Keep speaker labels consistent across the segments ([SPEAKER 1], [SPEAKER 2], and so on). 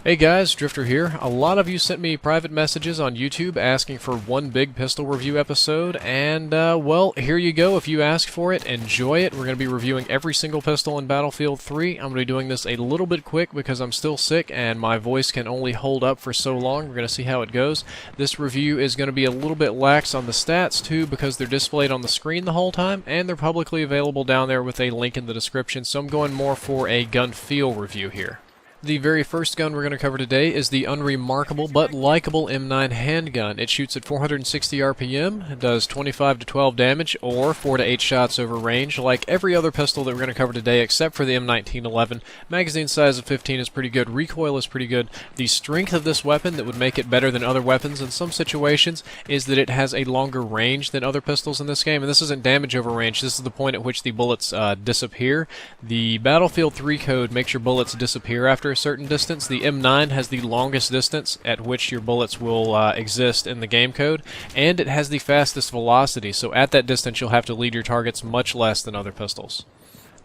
[SPEAKER 1] Hey guys, Drifter here. A lot of you sent me private messages on YouTube asking for one big pistol review episode, and well, here you go. If you asked for it, enjoy it. We're going to be reviewing every single pistol in Battlefield 3. I'm going to be doing this a little bit quick because I'm still sick and my voice can only hold up for so long. We're going to see how it goes. This review is going to be a little bit lax on the stats too because they're displayed on the screen the whole time, and they're publicly available down there with a link in the description, so I'm going more for a gun feel review here. The very first gun we're going to cover today is the unremarkable but likable M9 handgun. It shoots at 460 RPM, it does 25 to 12 damage, or 4 to 8 shots over range, like every other pistol that we're going to cover today except for the M1911. Magazine size of 15 is pretty good, recoil is pretty good. The strength of this weapon that would make it better than other weapons in some situations is that it has a longer range than other pistols in this game, and this isn't damage over range, this is the point at which the bullets disappear. The Battlefield 3 code makes your bullets disappear after a certain distance. The M9 has the longest distance at which your bullets will exist in the game code, and it has the fastest velocity, so at that distance you'll have to lead your targets much less than other pistols.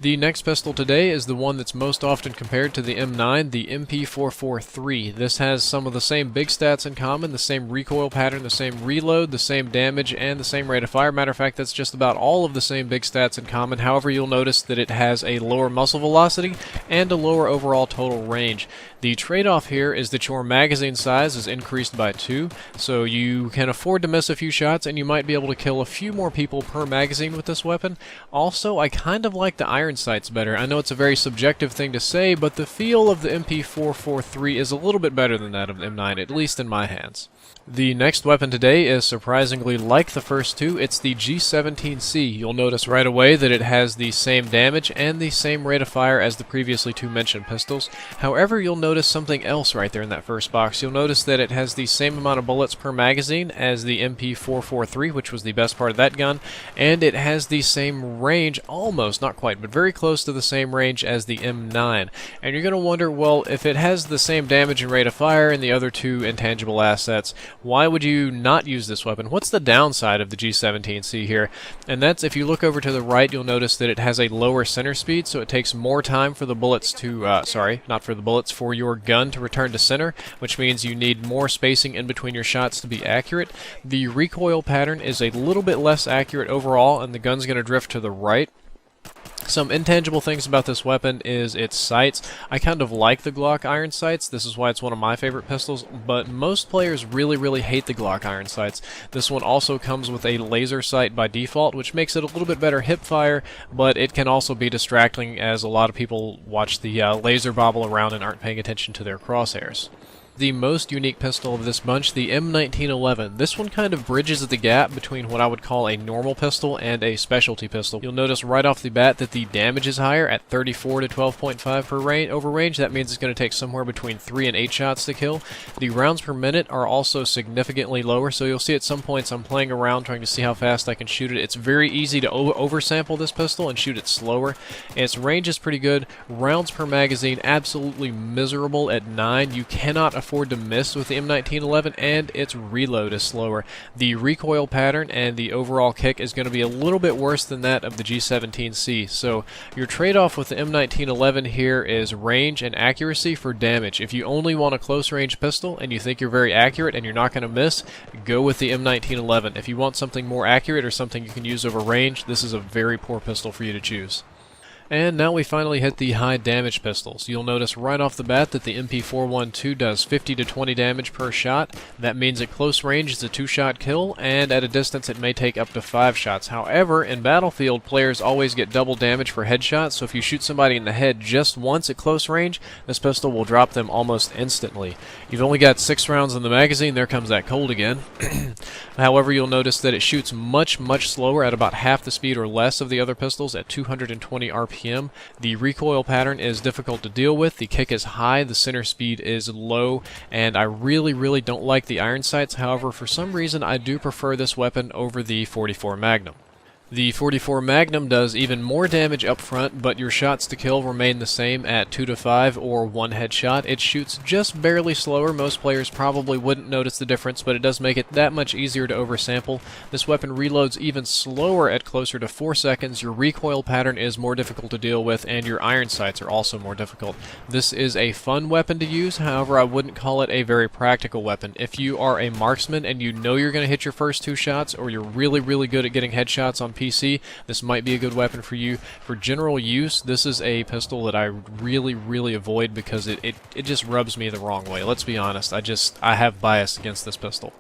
[SPEAKER 1] The next pistol today is the one that's most often compared to the M9, the Mp412. This has some of the same big stats in common, the same recoil pattern, the same reload, the same damage, and the same rate of fire. Matter of fact, that's just about all of the same big stats in common. However, you'll notice that it has a lower muzzle velocity and a lower overall total range. The trade-off here is that your magazine size is increased by 2, so you can afford to miss a few shots, and you might be able to kill a few more people per magazine with this weapon. Also, I kind of like the iron sights better. I know it's a very subjective thing to say, but the feel of the Mp412 is a little bit better than that of the M9, at least in my hands. The next weapon today is surprisingly like the first two. It's the G17C. You'll notice right away that it has the same damage and the same rate of fire as the previously two mentioned pistols. However, you'll notice something else right there in that first box. You'll notice that it has the same amount of bullets per magazine as the Mp412, which was the best part of that gun, and it has the same range, almost, not quite, but very close to the same range as the M9. And you're going to wonder, well, if it has the same damage and rate of fire and the other two intangible assets, why would you not use this weapon? What's the downside of the G17C here? And that's, if you look over to the right, you'll notice that it has a lower center speed, so it takes more time for the bullets to, for your gun to return to center, which means you need more spacing in between your shots to be accurate. The recoil pattern is a little bit less accurate overall, and the gun's going to drift to the right. Some intangible things about this weapon is its sights. I kind of like the Glock iron sights. This is why it's one of my favorite pistols, but most players really hate the Glock iron sights. This one also comes with a laser sight by default, which makes it a little bit better hip fire, but it can also be distracting as a lot of people watch the laser bobble around and aren't paying attention to their crosshairs. The most unique pistol of this bunch, the M1911. This one kind of bridges the gap between what I would call a normal pistol and a specialty pistol. You'll notice right off the bat that the damage is higher at 34 to 12.5 per over range. That means it's going to take somewhere between 3 and 8 shots to kill. The rounds per minute are also significantly lower, so you'll see at some points I'm playing around trying to see how fast I can shoot it. It's very easy to oversample this pistol and shoot it slower. Its range is pretty good. Rounds per magazine absolutely miserable at 9. You cannot afford to miss with the M1911, and its reload is slower. The recoil pattern and the overall kick is going to be a little bit worse than that of the G17C, so your trade-off with the M1911 here is range and accuracy for damage. If you only want a close-range pistol and you think you're very accurate and you're not going to miss, go with the M1911. If you want something more accurate or something you can use over range, this is a very poor pistol for you to choose. And now we finally hit the high damage pistols. You'll notice right off the bat that the Mp412 does 50 to 20 damage per shot. That means at close range it's a 2-shot kill, and at a distance it may take up to 5 shots. However, in Battlefield, players always get double damage for headshots, so if you shoot somebody in the head just once at close range, this pistol will drop them almost instantly. You've only got 6 rounds in the magazine, there comes that cold again. However, you'll notice that it shoots much slower at about half the speed or less of the other pistols at 220 RPM. The recoil pattern is difficult to deal with, the kick is high, the center speed is low, and I really don't like the iron sights. However, for some reason I do prefer this weapon over the .44 Magnum. The 44 Magnum does even more damage up front, but your shots to kill remain the same at 2 to 5 or 1 headshot. It shoots just barely slower. Most players probably wouldn't notice the difference, but it does make it that much easier to oversample. This weapon reloads even slower at closer to 4 seconds. Your recoil pattern is more difficult to deal with, and your iron sights are also more difficult. This is a fun weapon to use, however I wouldn't call it a very practical weapon. If you are a marksman and you know you're going to hit your first 2 shots, or you're really good at getting headshots on PC, this might be a good weapon for you. For general use, this is a pistol that I really avoid because it just rubs me the wrong way. Let's be honest, I have bias against this pistol.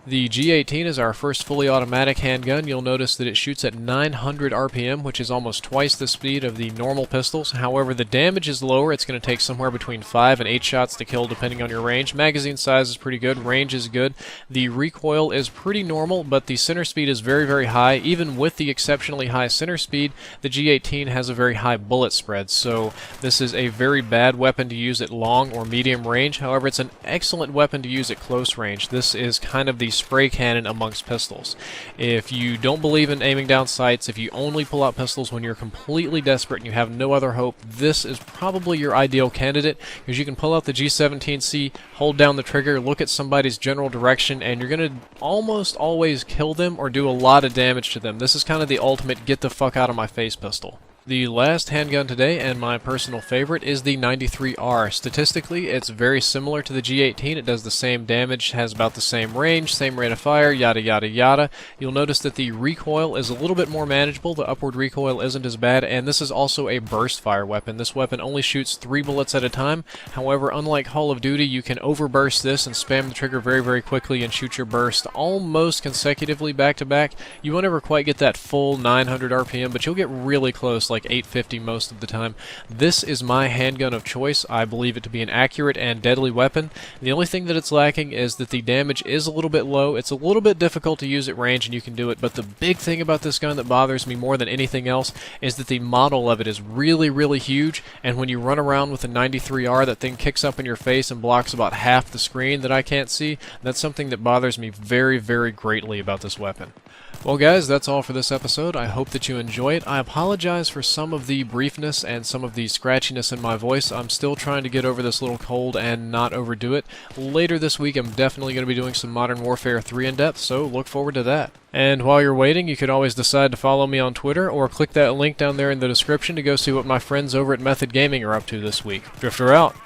[SPEAKER 1] The G18 is our first fully automatic handgun. You'll notice that it shoots at 900 RPM, which is almost twice the speed of the normal pistols. However, the damage is lower. It's going to take somewhere between 5 and 8 shots to kill depending on your range. Magazine size is pretty good. Range is good. The recoil is pretty normal, but the center speed is very high. Even with the exceptionally high center speed, the G18 has a very high bullet spread, so this is a very bad weapon to use at long or medium range. However, it's an excellent weapon to use at close range. This is kind of the spray cannon amongst pistols. If you don't believe in aiming down sights, if you only pull out pistols when you're completely desperate and you have no other hope, this is probably your ideal candidate, because you can pull out the G17C, hold down the trigger, look at somebody's general direction, and you're going to almost always kill them or do a lot of damage to them. This is kind of the ultimate get the fuck out of my face pistol. The last handgun today, and my personal favorite, is the 93R. Statistically, it's very similar to the G18. It does the same damage, has about the same range, same rate of fire, yada yada. You'll notice that the recoil is a little bit more manageable. The upward recoil isn't as bad, and this is also a burst fire weapon. This weapon only shoots 3 bullets at a time. However, unlike Call of Duty, you can overburst this and spam the trigger very quickly and shoot your burst almost consecutively back to back. You won't ever quite get that full 900 RPM, but you'll get really close, like 850 most of the time. This is my handgun of choice. I believe it to be an accurate and deadly weapon. The only thing that it's lacking is that the damage is a little bit low. It's a little bit difficult to use at range, and you can do it, but the big thing about this gun that bothers me more than anything else is that the model of it is really huge, and when you run around with a 93R, that thing kicks up in your face and blocks about half the screen that I can't see. That's something that bothers me very greatly about this weapon. Well guys, that's all for this episode. I hope that you enjoy it. I apologize for some of the briefness and some of the scratchiness in my voice. I'm still trying to get over this little cold and not overdo it. Later this week I'm definitely going to be doing some Modern Warfare 3 in-depth, so look forward to that. And while you're waiting, you could always decide to follow me on Twitter, or click that link down there in the description to go see what my friends over at Method Gaming are up to this week. Drifter out.